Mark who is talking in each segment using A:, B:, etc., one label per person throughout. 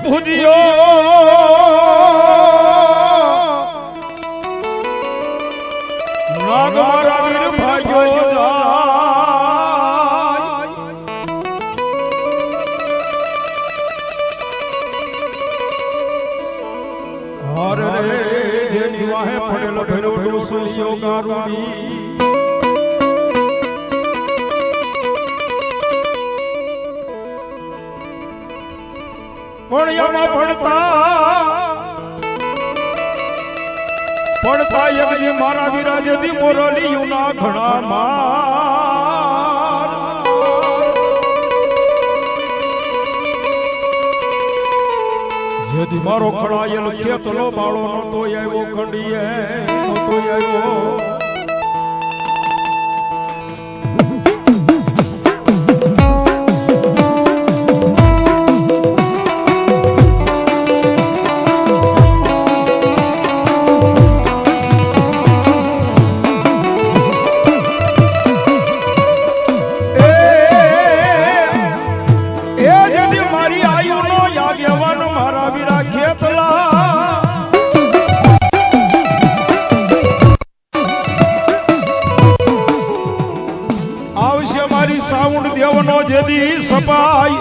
A: ભુજિયો નાગ મારા વીર ભાગ્યો જાય હરે રે જે જીવાહે પડેલો ભેરો સુસ્યો ગારુડી કોણિયામાં પડતા યજ્ઞ મારા વિરાજતી મોરલીયુના ઘણા માર જેથી મારો ખડાયેલ ખેતલો બાળો નતો આવ્યો ખંડીએ નતો આવ્યો સાઉન્ડ દેવનો જેદી સપાઈ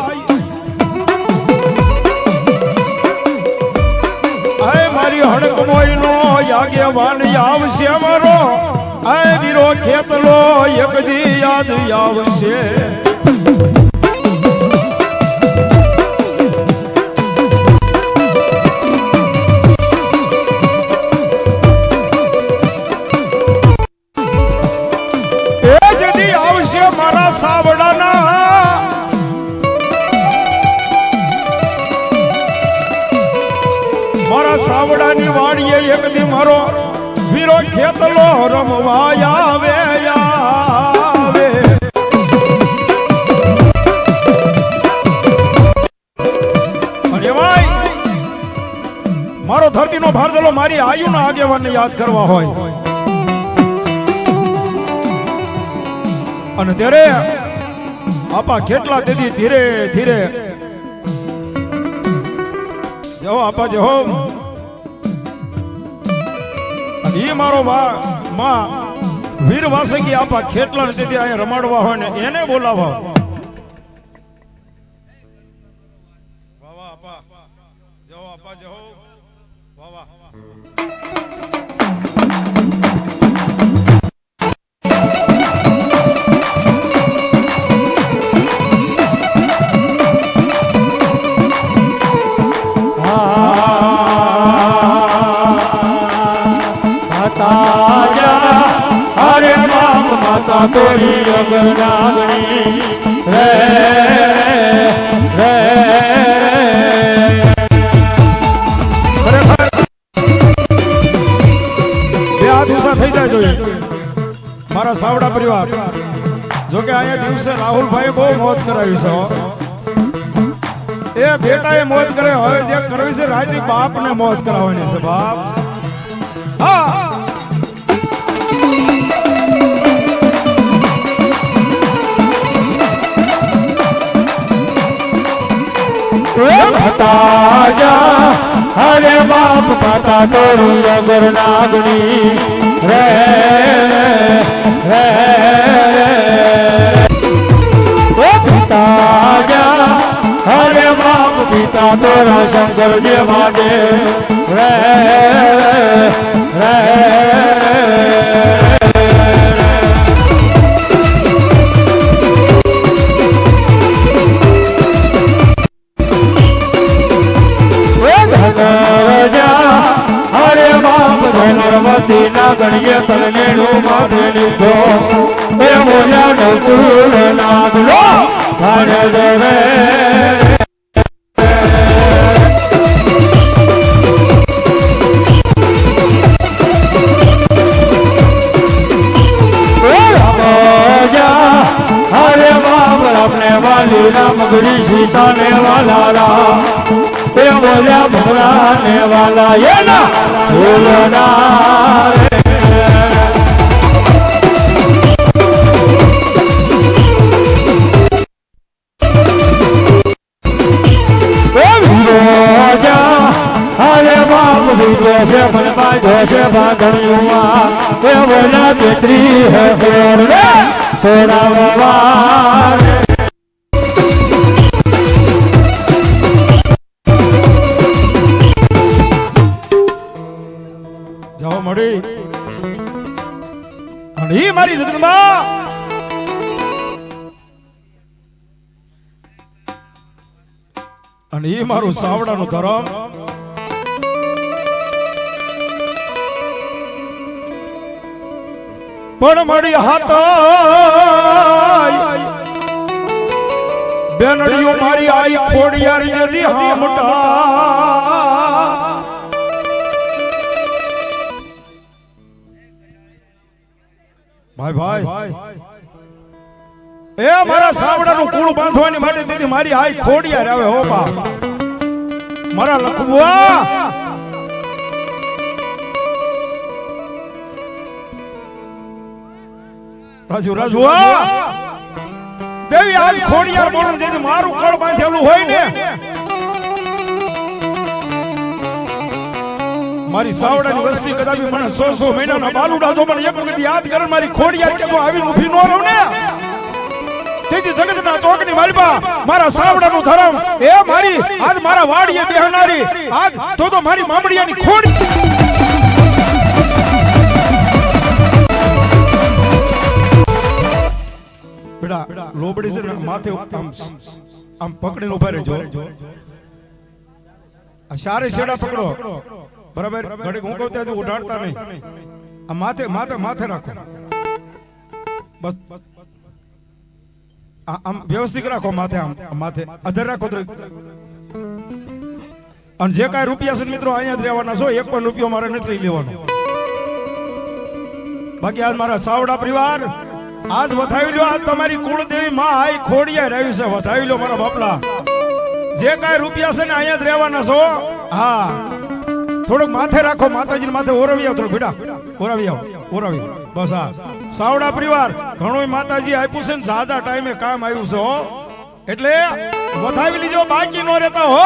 A: આય મારી હડકમોઈનો યાગેવાન આવશે મારો આય વીરો ખેતલો એક દી યાદ આવશે સાવડાની વાડીએ એક દી મારો વીરો ખેતલો રમવા આવે આવે અને ભાઈ મારો ધરતીનો ભારદલો મારી આયુના આગેવાનને યાદ કરવા હોય અને ત્યારે આપા કેટલા તેથી ધીરે ધીરે જો આપા જો ઈ મારો માં વીર વાસકી આપા ખેટલા તેથી અહીંયા રમાડવા હોય ને એને બોલાવા વાહ આપા જો આપા જો વાહ તોરી અગનાગણી રે રે ખરેખર બે આ દિવસ થઈ જાય જોઈએ મારા સાવડા પરિવાર જો કે અહીંયા દિવસે રાહુલભાઈ બહુ મોજ કરાવી છે એ બેટાએ મોજ કરે હવે જે કરવી છે રાજી બાપને મોજ કરાવવાની છે બાપ હા
B: हरे बाप माता तोरू अगर नागनी रे रे पिता जा हरे बाप पिता तोरा शंकर जे माटे रे रे धनवती ना गणिये तलनेणु माथे लिखो ए मोया नकुल नाग लो हरे देवे हरे बाप अपने वाली राम गुरी सीता ने वाला राम ए बोलिया भराने वाला ये ना भूलना रे બાજો છે ભાગણિયુમાં એ બોલા બેતરી હે રે છોડાવવા
A: જાઓ મળી અને ઈ મારી જગદંબા અને ઈ મારું સાવડાનું ધરમ પણ મળી હાથ બેનડીઓ મારી આઈ ખોડિયારી જરી હા મોટા ભાઈ એ મારા સાવડાનું કુળ બાંધવાની માટે તેથી મારી આઈ ખોડિયાર આવે હો બા મારા લખુઆ રાજુઆ દેવી આજ ખોડિયાર બોલન જેથી મારું કળ બાંધેલું હોય ને મારી સાવડાની વસ્તી કદાપી મને 100 મહિનાના બાલુડા જો મને એક વખત યાદ કરે મારી ખોડિયાર કે તો આવી ઊભી ન રહું ને તેથી જગતના ચોકની માલપા મારા સાવડાનું ધરમ એ મારી આજ મારા વાડીએ બેહનારી આજ તો મારી મામડિયાની ખોડી બેટા લોબડી છે ને માથે આમ પકડીને ઉભા રહેજો આ સારે છેડા પકડો બરાબર ઘડી હું કહું ત્યાંથી ઉડાડતા નહીં આ માથે રાખો બસ આમ વ્યવસ્થિત રાખો માથે માથે અધર રાખો તો અને જે કાંઈ રૂપિયા છે મિત્રો અહીંયા જ રહેવાના છો એક પણ રૂપિયો મારે નથી લેવાનો બાકી આજ મારા સાવડા પરિવાર આજ વધાવી લો આજ તમારી કુળદેવી માં આઈ ખોડિયાર આવી છે વધાવી લો મારા બાપલા જે કાંઈ રૂપિયા છે ને અહીંયા જ રહેવાના છો હા થોડુંક માથે રાખો માતાજી માથે ઓરવી આવો થોડું બેટા ઓરવી આવો ઓરવી બસ હા સાવડા પરિવાર ઘણું માતાજી આપ્યું છે ને જાજા ટાઈમે કામ આવ્યું છે હો એટલે વધાવી લીજો બાકી નો રહેતા હો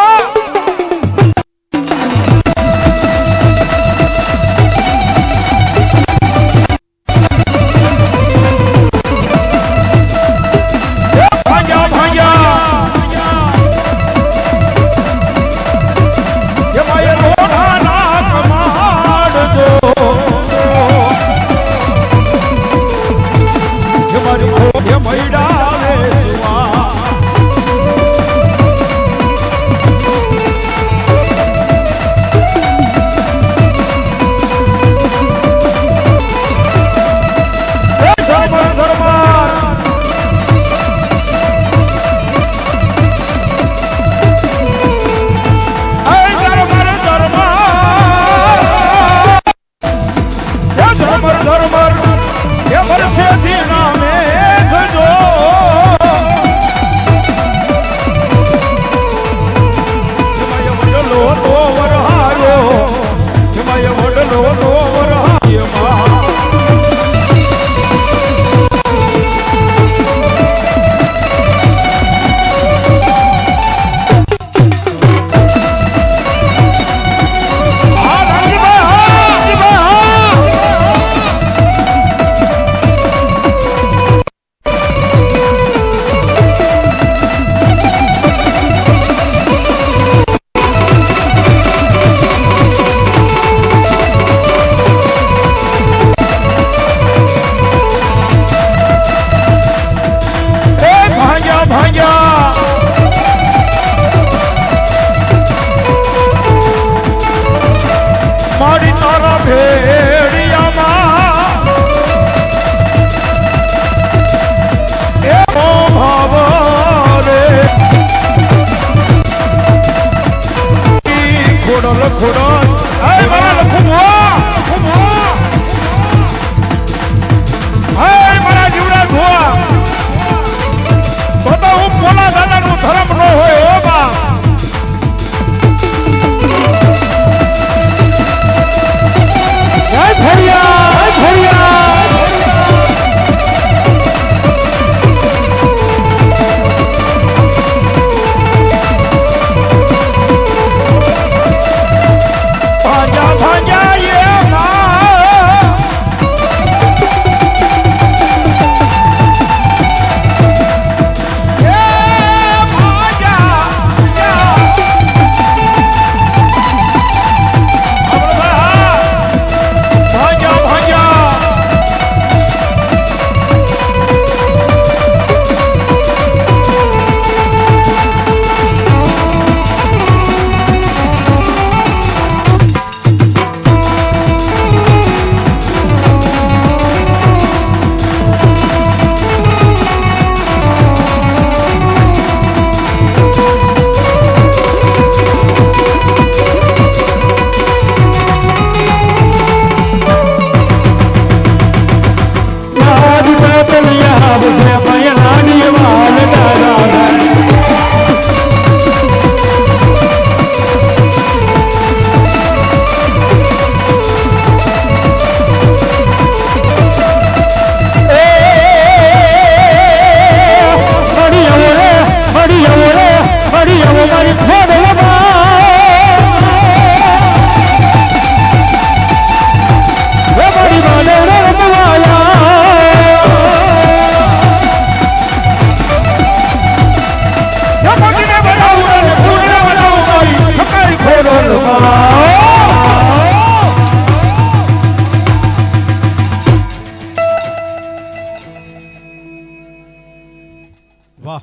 A: વાહ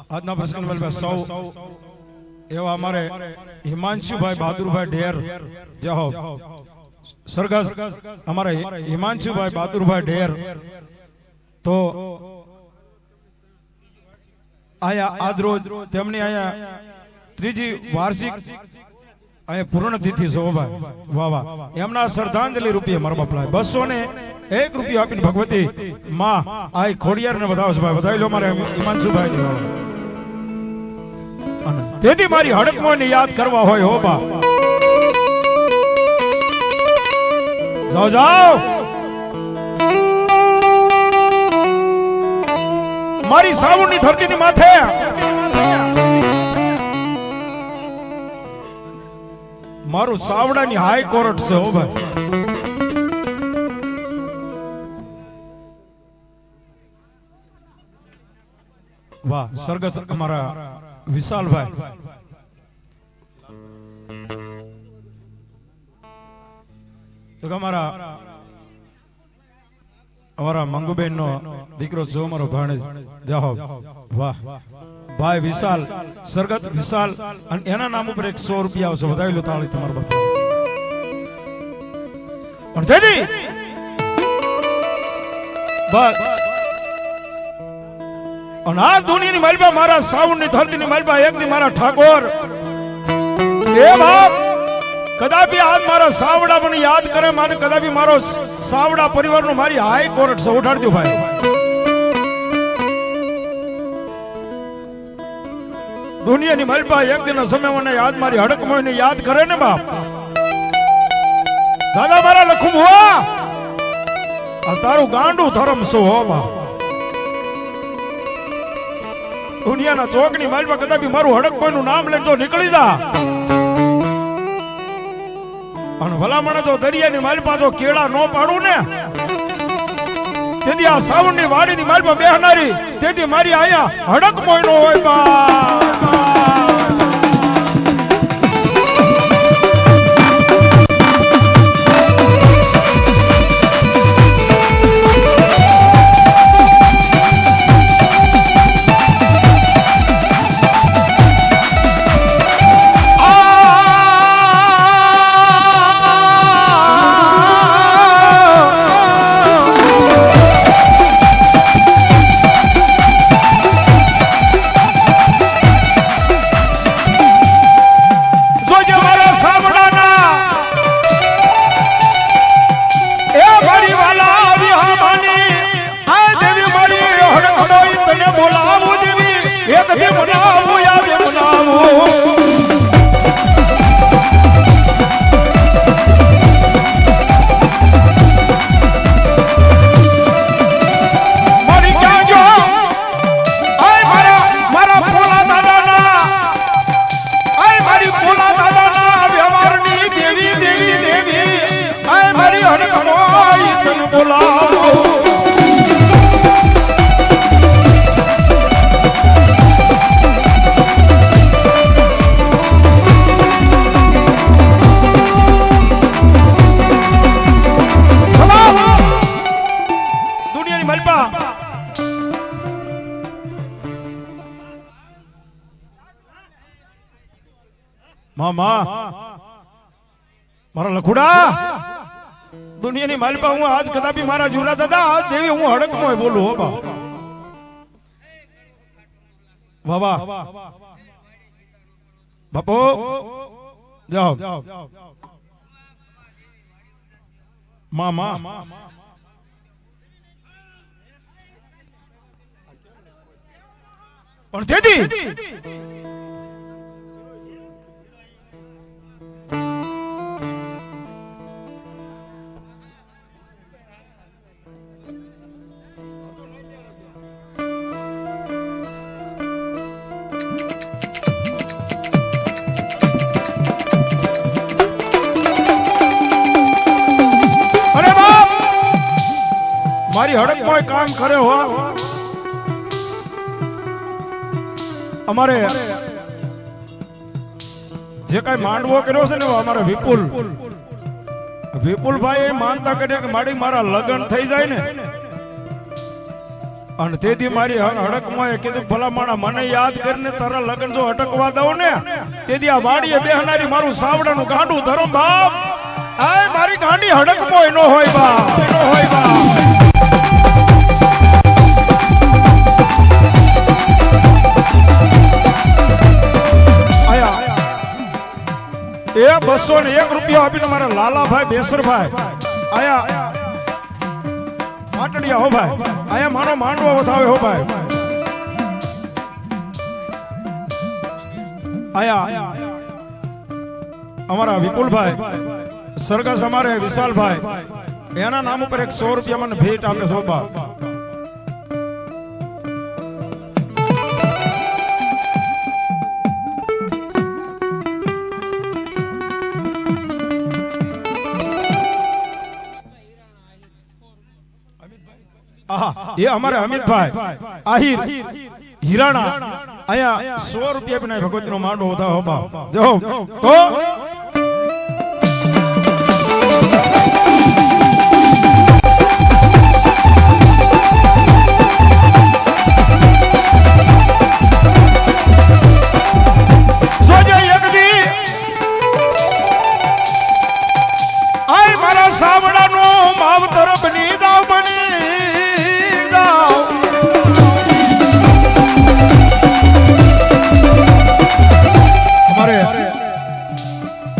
A: આજના પ્રસંગ માં સૌ એવા અમારે હિમાંશુભાઈ બહાદુરભાઈ ઢેર જય હો સરગસ અમારે હિમાંશુભાઈ બહાદુરભાઈ ઢેર તો આયા આજ રોજ તેમની આયા ત્રીજી વાર્ષિક આયા પૂર્ણ તિથિ શોભાય વાહ વાહ એમના શ્રદ્ધાંજલિ રૂપિયા મારા બાપલા 201 રૂપિયા આપીને ભગવતી માં આઈ ખોડિયાર ને વધાવશે ભાઈ વધાવી લો મારે હિમાંશુભાઈ અને તેથી મારી હડકમોને યાદ કરવા હોય હો બા જાઓ જાઓ મારી સાવણની ધરતીની માથે મારું સાવડાની હાઈ કોર્ટ છે હો ભાઈ વાહ સરગત અમારા વિશાલભાઈ તો અમારા મંગુબેન નો દીકરો છે અમારો ભાણેજ જાહો વાહ ભાઈ વિશાલ સરગત વિશાલ અને એના નામ ઉપર 100 રૂપિયા આવશે વધાવી લો તાળી તમારા બાપા પણ તેથી બસ અને આ દુનિયાની માલબા મારા સાવણની ધરતીની માલબા એક દી મારા ઠાકોર એ બાપ કદાપી આજ મારા સાવડા મને યાદ કરે મને કદાપી મારો સાવડા પરિવારનો મારી હાઈ કોર્ટ છે ઉઠાડજો ભાઈ દુનિયાની માલબા એક દિન સમય મને યાદ મારી હડકમોઈને યાદ કરે ને બાપ દાદા મારા લખું હુઆ આ તારું ગાંડું ધરમ છો હો બાપ દુનિયાના ચોકની માલમાં કદાપી મારું હડકમોઈનું નામ લઈને જો નીકળી જા અને ભલામણ જો દરિયાની માલપા જો કેળા નો પાડું ને તેથી આ સાવણની વાડીની માલપા બેહનારી તેથી મારી આયા હડકમોઈનો હોય બા મામા મારા લખુડા દુનિયાની માલપા હું આજ કદાપી મારા જીવના દાદા આજ દેવી હું હડકમોય બોલું હો બા બાબા બાપો જાઓ મામા પણ તેથી મારી હડકમાં કામ કરે હો અમારે જે કઈ માંડવો કર્યો છે ને અમારે વિપુલભાઈ એ માનતા કરે કે મારી મારા લગ્ન થઈ જાય ને અને તેથી મારી હડકમાં કીધું ભલા માણા મને યાદ કરીને તારા લગ્ન જો અટકવા દઉં ને તેથી આ વાડીએ બેહનારી મારું સાવડાનું ગાંડું ધરમ બાપ આય મારી ગાંડી હડકમાં નો હોય બાપ નો હોય બાપ એ 201 રૂપિયા આપીને મારા લાલાભાઈ બેસરભાઈ આયા પાટડિયા હો ભાઈ આયા મારો માંડવો વધાવે હો ભાઈ આયા અમારા વિપુલભાઈ સરગસ અમારે વિશાલભાઈ એના નામ ઉપર 100 રૂપિયા મને ભેટ આપે છો બાપ ये हमारे अमितभाई आहिर हिराणा आया 100 रुपया बिना भगवती नो मांडो होता हो बाप जो तो आय मारा सावड़ा नो मावतर बनी दाव बनी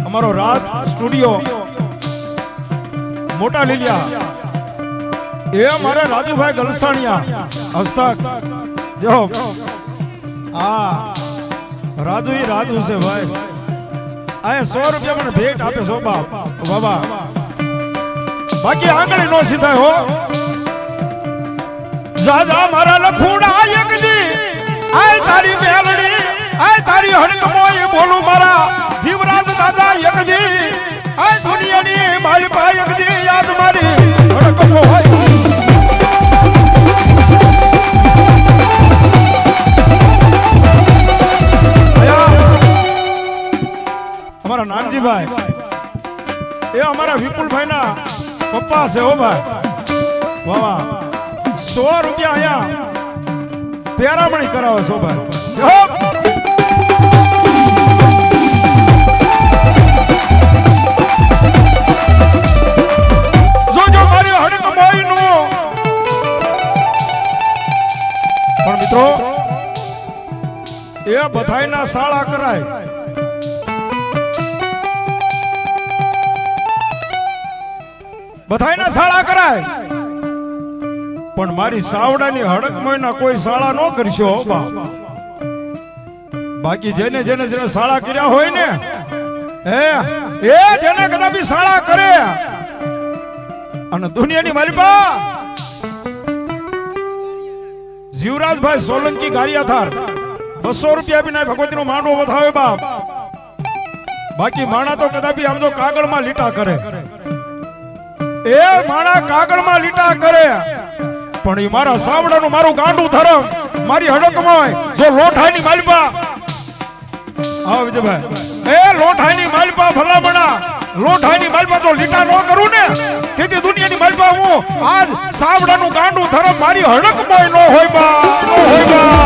A: हमारो राज स्टूडियो मोटा लिलिया ये हमारे राजू भाई गलसानिया हस्तक जो राजू ही राजू से भाई आए 100 रुपया मैंने भेंट आपे सो बाप बाबा बाकी आंगली नो सीधा हो जाजा मारा लखूड़ा एक दी आए तारी मेलड़ी आए तारी हड़कमो ये बोलू मारा जीवराज दादा एक दी आए दुनिया नी मालिपा एक दी याद मारी हड़कमो होय हमारा नानजी भाई ये हमारा विपुल भाई ना पप्पा से हो भाई वाह 100 रुपया आया पेरामणी करावे सो भाई जो जो मारी हड़क मोई नु पण मित्रों ये बधाई ना साळा कराय बधाई ना साळा कराय पण मारी सावડાની હડક મોયના કોઈ સાળા નો કરશો બા બાકી જેને જેને જેને સાળા કર્યા હોય ને એ જેને કદાપી સાળા કરે અને દુનિયાની માલિપા જીવરાજભાઈ સોલંકી ગારિયાથાર 200 રૂપિયા બિના ભગવતીનો માંડવો વધાવે બાપ બાકી માણા તો કદાપી આમ તો કાગળમાં લીટા કરે એ માણા કાગળમાં લીટા કરે પણ ઈ મારા સાવડાનું મારું ગાંડું ધરમ મારી હડકમાં જો લોઠાની માલપા આવો વિજયભાઈ એ લોઠાની માલપા ભલામણા લોઠાની માલપા જો લીટા ન કરું ને તેથી દુનિયાની માલપા હું આજ સાવડાનું ગાંડું ધરમ મારી હડકમાં ન હોય બા ન હોય બા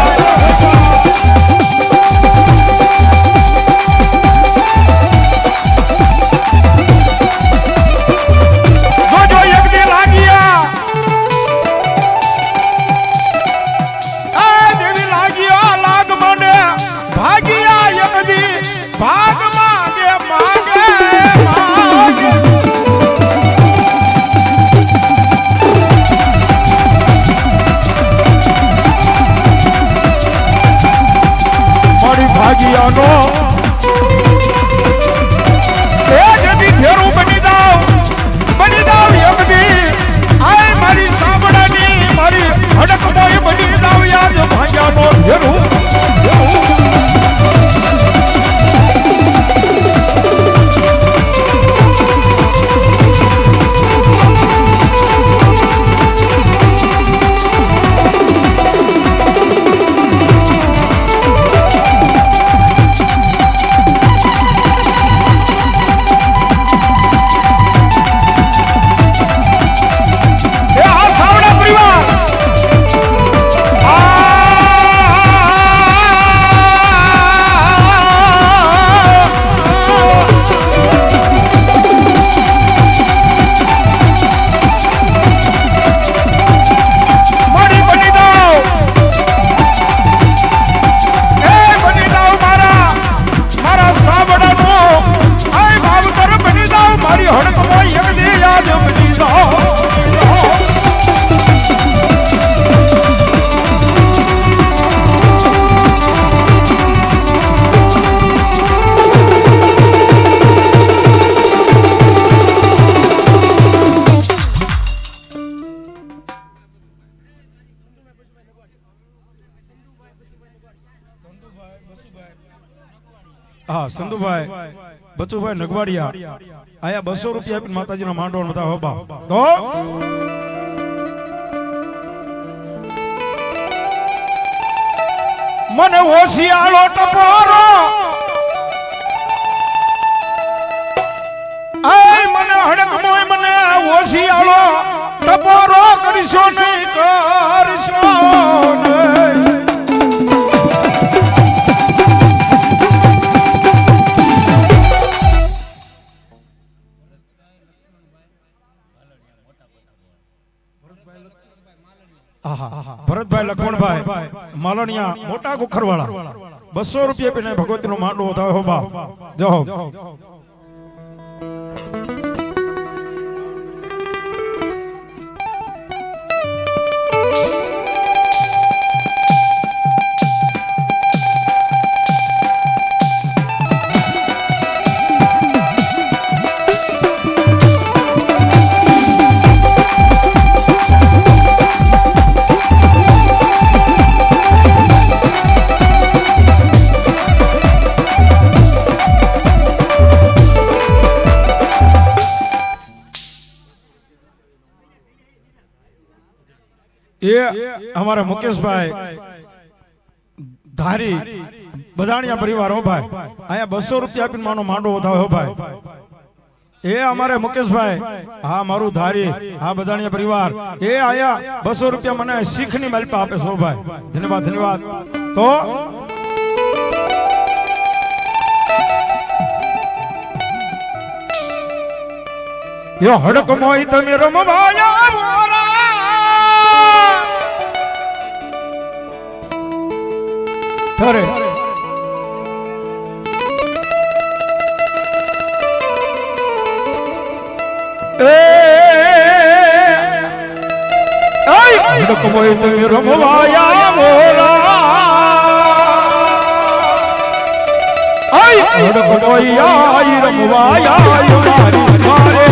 A: ભાગિયાનો એ જદી ફેરું બની દાવ એકદી આય મારી સાંભળાની મારી હડકમોય બની દાવ યાદ ભાગ્યાનો ફેરું હા સંધુભાઈ બચુભાઈ નગવાડિયા આયા 200 રૂપિયા આપીને માતાજીનો માંડવો બધા હોબા તો મને ઓશિયાળો ટપોરો આય મને હડકમોય મને ઓશિયાળો ટપોરો કરીશો નહીં કરશો નહીં ભરતભાઈ લખમણભાઈ માલણિયા મોટા ગુખરવાળા 200 રૂપિયા પીને ભગવતીનો માંડવો થાય હોબા જો हमारे मुकेश भाई धारी बजाणिया परिवार हो भाई आया 200 रुपया आपीने मानो मांडो वधावे हो भाई ए हमारे मुकेश भाई हाँ मारू धारी हाँ बजाणिया परिवार ए आया 200 रुपया मने सीखनी मलपा आपे सो भाई धन्यवाद धन्यवाद तो यो हड़क मोई तमे रमवाया मोरा अरे हड़क मोई तमे रमवाया मोरा हड़क मोई आई रमवाया मारे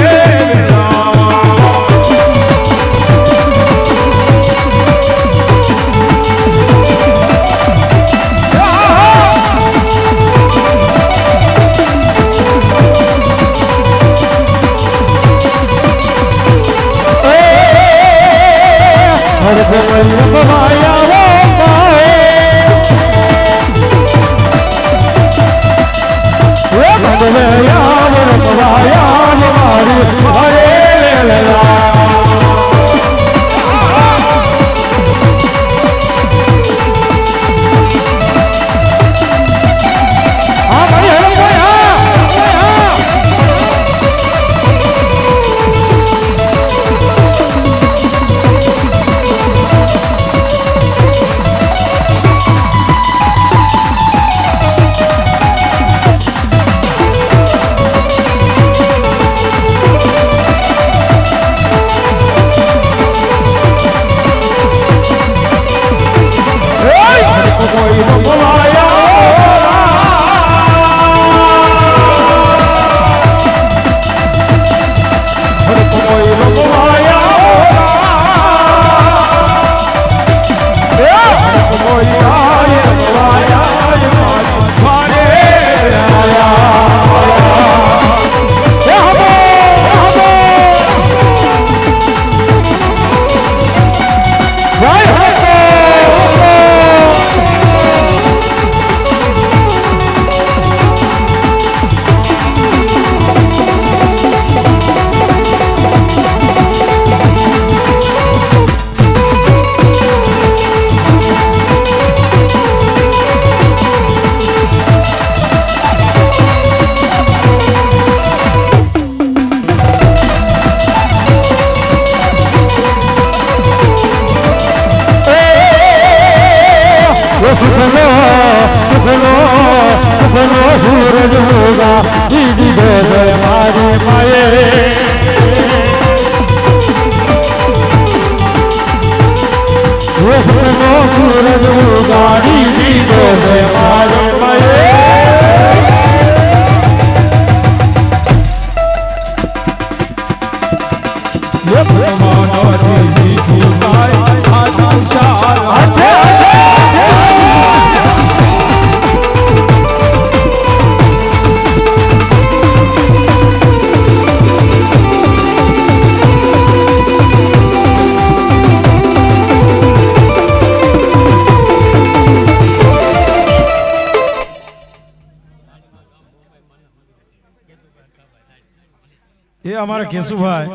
A: એ અમારા કેશુભાઈ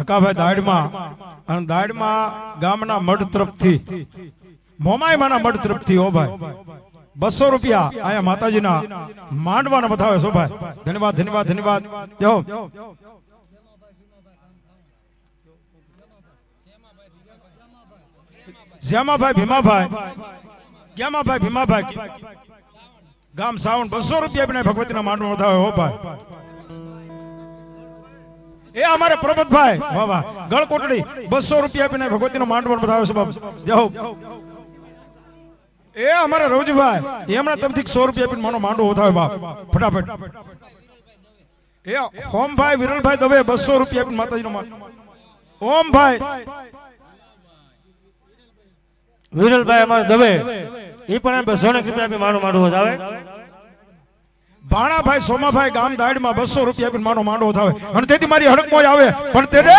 A: હકાભાઈ દાડમાં અને દાડમાં ગામના મઢ તરફથી મોમાઈમાના મઢ તરફથી ઓ ભાઈ 200 રૂપિયા આયા માતાજીના માંડવાના બતાવે છો ભાઈ ધન્યવાદ ધન્યવાદ ધન્યવાદ જો શ્યામાભાઈ ભીમાભાઈ ગ્યામાભાઈ ભીમાભાઈ ગામ સાવણ 200 રૂપિયા બને ભગવતીના માંડવા બતાવે હો ભાઈ એ અમારે પ્રબતભાઈ વાહ વાહ ગળકોટડી 200 રૂપિયા બને ભગવતીનો માંડવો બતાવે છે બાપ જય એ અમારે રવજીભાઈ એમણે તમથી 100 રૂપિયા પીને માનો માંડવો ઉઠાવે બાપ ફટાફટ એ હોમભાઈ વિરલભાઈ દવે 200 રૂપિયા પીને માતાજીનો માંડવો ઓમભાઈ
B: વિરલભાઈ અમારે દવે ઈ પણ 200 રૂપિયા પી માનો માંડવો આવે
A: ભાણાભાઈ સોમાભાઈ ગામ દાડમાં 200 રૂપિયા પીને માનો માંડવો ઉઠાવે અને તેથી મારી હડકમોય આવે પણ તેને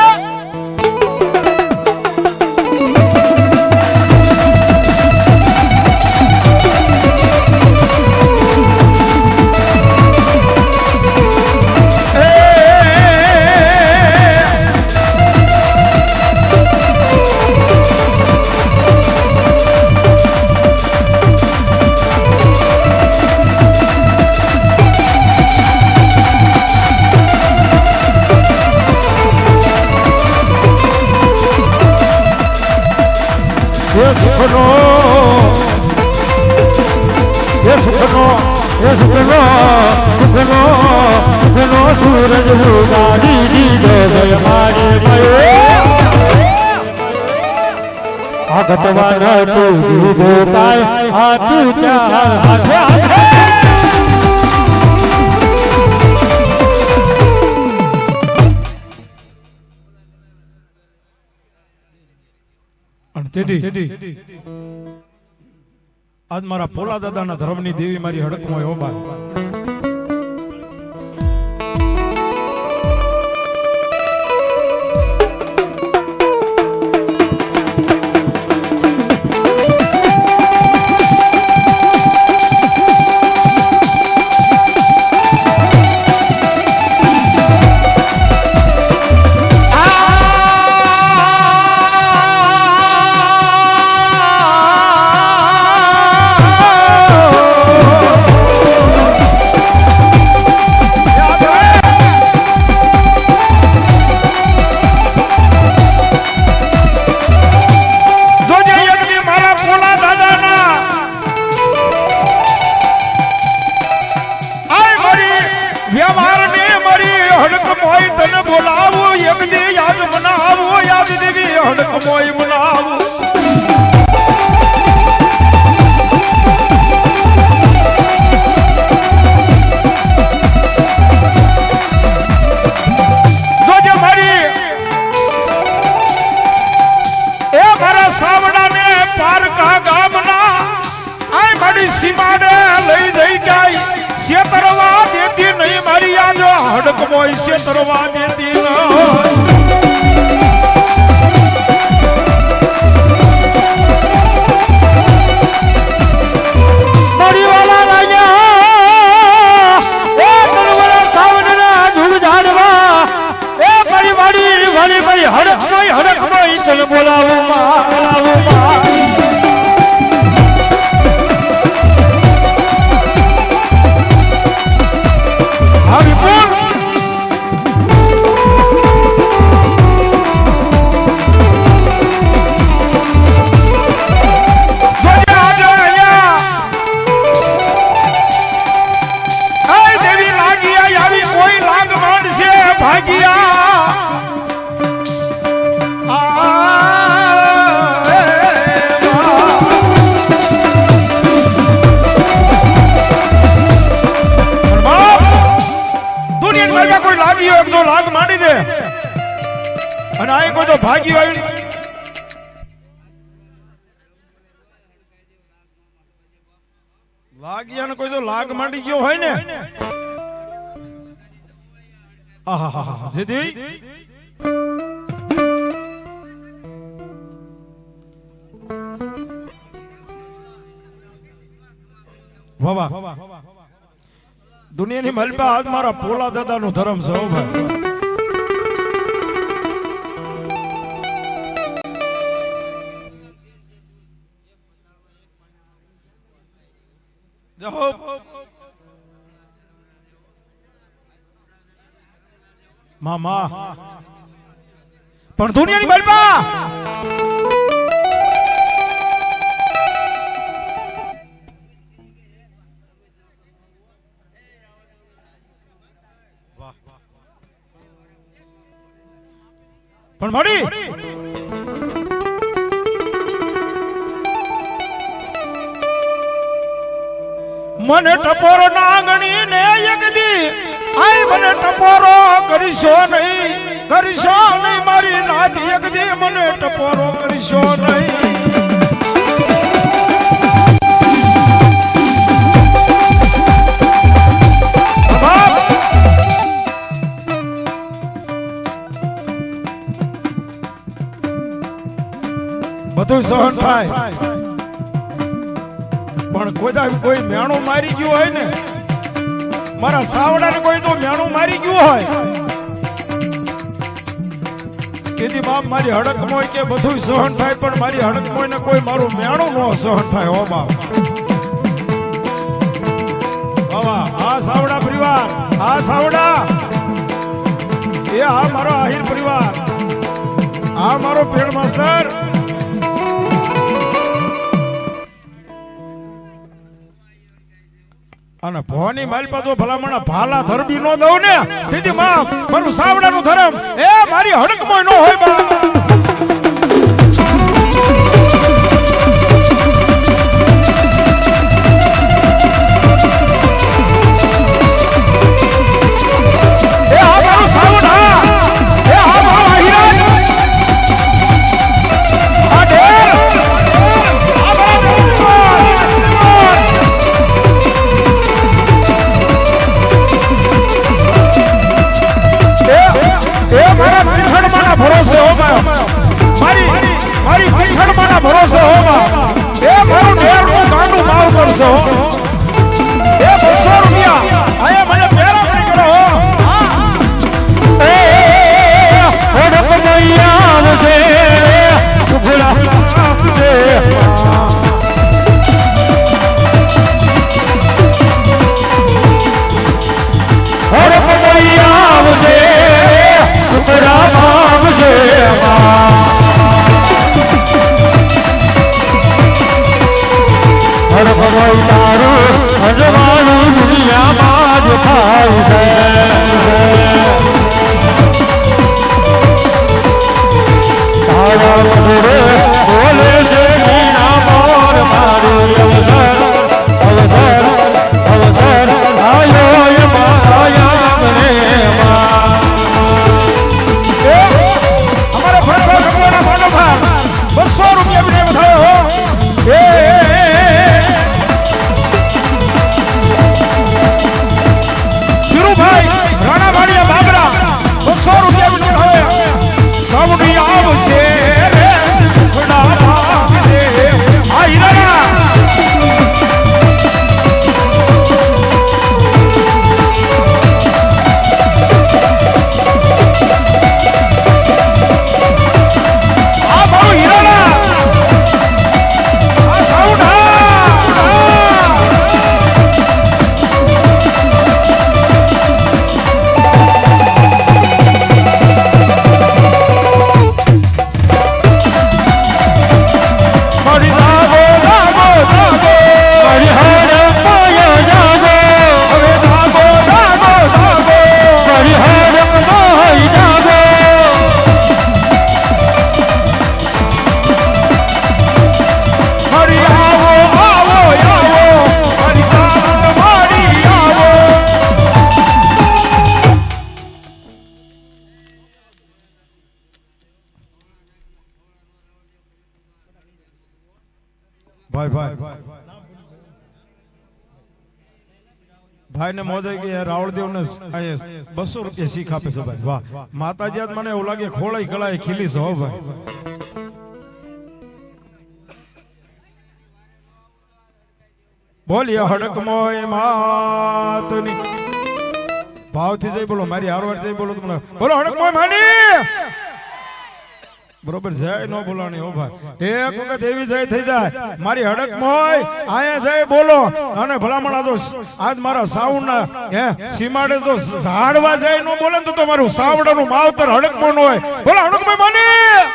B: સૂરજ ઉગાડી દીધો જય મારી આ ગતવાન તું દીધો કાય આ તું ચાર હાથે હાથે
A: અને તેથી આજ મારા પોલા દાદાના ધર્મની દેવી મારી હડકમાં હો બા સીમાડે લઈ જઈ જાય શેતરવા દેતી નહીં મારી આજો હડકમોય શેતરવા દેતી ન
B: મરીવાલા રાજા એ તરવરા સાવનના ધૂળ ઝાડવા એ મારી વાડી વાલી મારી હડકમોય તને બોલાવું માં
A: અને આ કોઈ તો ભાગી આવી લાગ્યા ને કોઈ તો લાગ માંડી ગયો હોય ને આહાહા જેદી વાહ દુનિયાની મલબા આજ મારા પોલા દાદાનું ધર્મ છે હો ભાઈ જાઓ મામા પણ દુનિયાની માલપા પણ મળી મને ટપોરો ના ગણી ને એક દી આય મને ટપોરો કરીશો નહીં મારી નાથી એક દી મને ટપોરો કરીશો નહીં બધું સહન થાય પણ કોઈ મેણું મારી ગયું હોય ને મારા સાવડાને કોઈ તો મેણું મારી ગયું હોય તેથી બાપ મારી હડકમોય કે બધું સહન થાય પણ મારી હડકમોય ને કોઈ મારું મેણું ન સહન થાય હો બાપ બાબા આ સાવડા પરિવાર આ સાવડા એ આ મારો આહિર પરિવાર આ મારો પેડ માસ્ટર અને ભવાની માલપા જો ભલામણા ભાલા ધરબી નો દઉં ને તેથી માં મારું સાવડાનું ધર્મ એ મારી હડકમોય નો હોય બા ભરોસે હોવા એ મારું ઢેરનું ગાંડું માવ કરશો એ 200 રૂપિયા આયા મને પેરા નહીં કરો એ હડક મૈયા આવશે ઉભરા આવશે હડક મૈયા આવશે ઉભરા આવશે ભગવાન તારું ભજવાનું દુનિયામાં જ થાય છે તારા જોડે બોલે છે મીના મોર મારી અવસર આયો એ માયા મને અમારા ભગવાનના મોઢા 200 રૂપિયા બને વધાયો એ રાણા વાડિયા બાબરા 200 રૂપિયા હવે સાવડી આવશે રે ઘોડા આવશે આ હીરા આ મારું હીરા આ સાવડા ભાઈ ને મોજ આવી ગઈ રાવળદેવ ને 200 રૂપિયા શીખ આપે છે ભાઈ વાહ માતાજી આજ મને એવું લાગે ખોળાઈ કળાઈ ખીલી છે હો ભાઈ બોલિયા હડકમોય માતની ભાવથી જઈ બોલો મારી હારવાર જઈ બોલો તમને બોલો હડકમોય માની બરોબર જય નો બોલાણી હો ભાઈ એક વખત એવી જય થઈ જાય મારી હડક મોય આયા જય બોલો અને ભલામણા તો આજ મારા સાઉન્ડ હે સીમાડે તો ઝાડવા જાય નો બોલે તો તમારું સાવડાનું માવતર હડક મોન હોય બોલો હડકભાઈ માની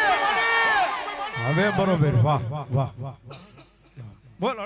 A: હવે બરોબર વાહ વાહ વાહ બોલો